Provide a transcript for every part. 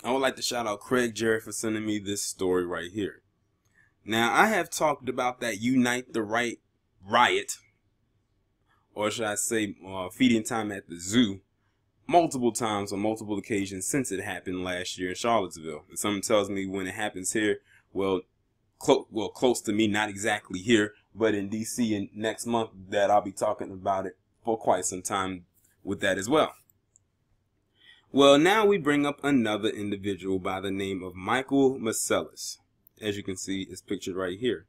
I would like to shout out Craig Jarrett for sending me this story right here. Now, I have talked about that Unite the Right riot, or should I say feeding time at the zoo, multiple times on multiple occasions since it happened last year in Charlottesville. And someone tells me when it happens here, well, close to me, not exactly here, but in DC in next month, that I'll be talking about it for quite some time with that as well. Well, now we bring up another individual by the name of Michael Marcellus. As you can see, it's pictured right here.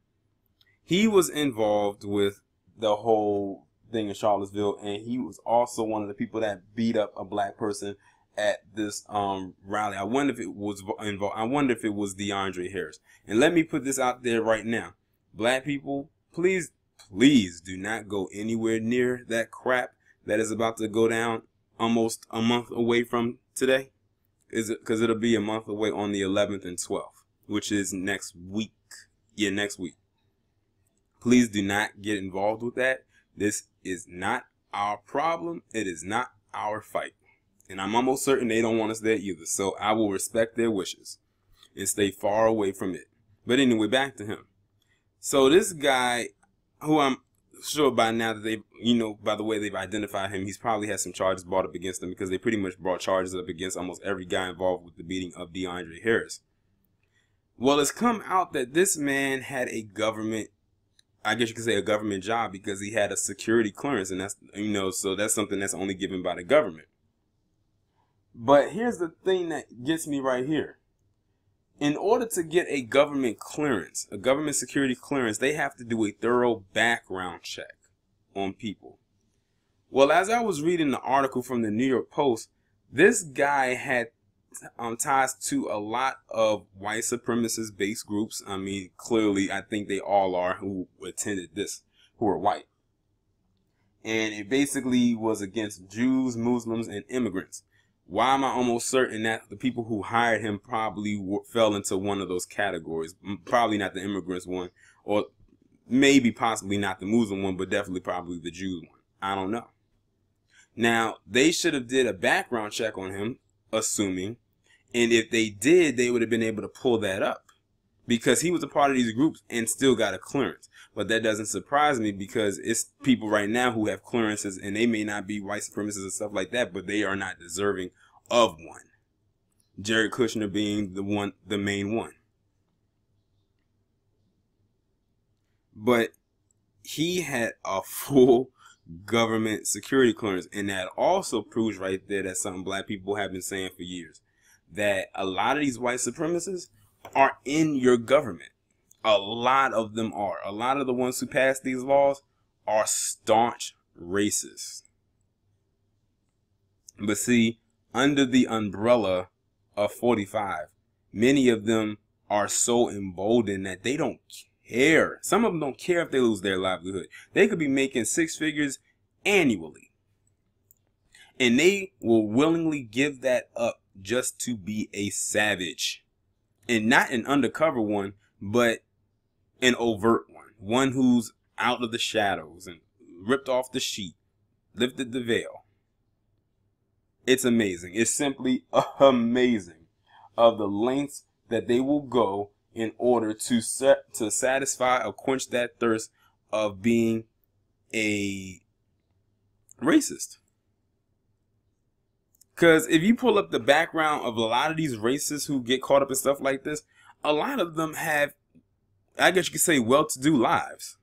He was involved with the whole thing in Charlottesville, and he was also one of the people that beat up a black person at this rally. I wonder if it was involved. I wonder if it was DeAndre Harris. And let me put this out there right now. Black people, please do not go anywhere near that crap that is about to go down almost a month away from today. Because it'll be a month away on the 11th and 12th, which is next week. Yeah, next week. Please do not get involved with that. This is not our problem. It is not our fight. And I'm almost certain they don't want us there either. So I will respect their wishes and stay far away from it. But anyway, back to him. So this guy, who I'm sure by now that they've, by the way they've identified him, he's probably had some charges brought up against him, because they pretty much brought charges up against almost every guy involved with the beating of DeAndre Harris. Well, it's come out that this man had a government, I guess you could say a government job, because he had a security clearance, and that's, so that's something that's only given by the government. But here's the thing that gets me right here. In order to get a government clearance, a government security clearance, they have to do a thorough background check on people. Well, as I was reading the article from the New York Post, this guy had ties to a lot of white supremacist based groups. I mean, clearly, I think they all are who attended this, who are white. And it basically was against Jews, Muslims, and immigrants. Why am I almost certain that the people who hired him probably fell into one of those categories? Probably not the immigrants one, or maybe possibly not the Muslim one, but definitely probably the Jews one. I don't know. Now, they should have did a background check on him, assuming, and if they did, they would have been able to pull that up, because he was a part of these groups and still got a clearance. But that doesn't surprise me, because it's people right now who have clearances, and they may not be white supremacists and stuff like that, but they are not deserving of one. Jared Kushner being the main one. But he had a full government security clearance, and that also proves right there that something black people have been saying for years, that a lot of these white supremacists are in your government. A lot of them are. A lot of the ones who pass these laws are staunch racists. But see, under the umbrella of 45, many of them are so emboldened that they don't care. Some of them don't care if they lose their livelihood. They could be making 6 figures annually, and they will willingly give that up just to be a savage. And not an undercover one, but an overt one. One who's out of the shadows and ripped off the sheet, lifted the veil. It's amazing. It's simply amazing of the lengths that they will go in order to satisfy or quench that thirst of being a racist. Because if you pull up the background of a lot of these racists who get caught up in stuff like this, a lot of them have, I guess you could say, well-to-do lives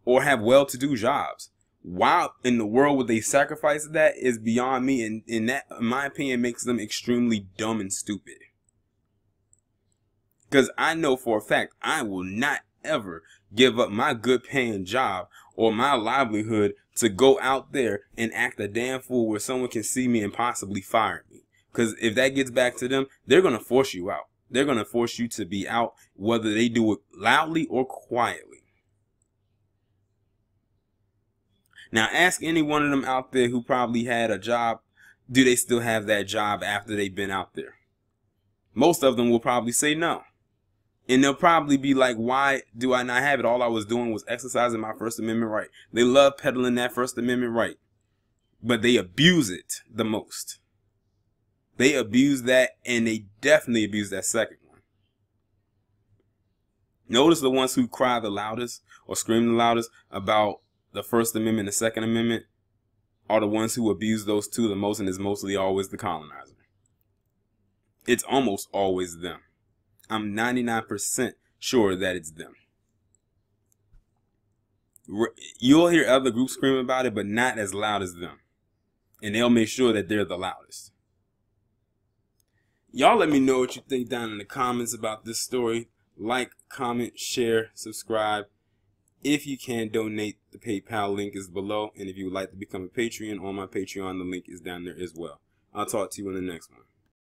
or have well-to-do jobs. Why in the world would they sacrifice that is beyond me, and that, in my opinion, makes them extremely dumb and stupid. Because I know for a fact I will not ever give up my good paying job or my livelihood to go out there and act a damn fool where someone can see me and possibly fire me. Because if that gets back to them, they're going to force you out. They're going to force you to be out, whether they do it loudly or quietly. Now, ask any one of them out there who probably had a job, do they still have that job after they've been out there? Most of them will probably say no. And they'll probably be like, why do I not have it? All I was doing was exercising my First Amendment right. They love peddling that First Amendment right, but they abuse it the most. They abuse that, and they definitely abuse that second one. Notice the ones who cry the loudest or scream the loudest about the First Amendment and the Second Amendment are the ones who abuse those two the most, and it's mostly always the colonizer. It's almost always them. I'm 99% sure that it's them. You'll hear other groups scream about it, but not as loud as them. And they'll make sure that they're the loudest. Y'all let me know what you think down in the comments about this story. Like, comment, share, subscribe. If you can donate, the PayPal link is below. And if you would like to become a Patreon on my Patreon, the link is down there as well. I'll talk to you in the next one.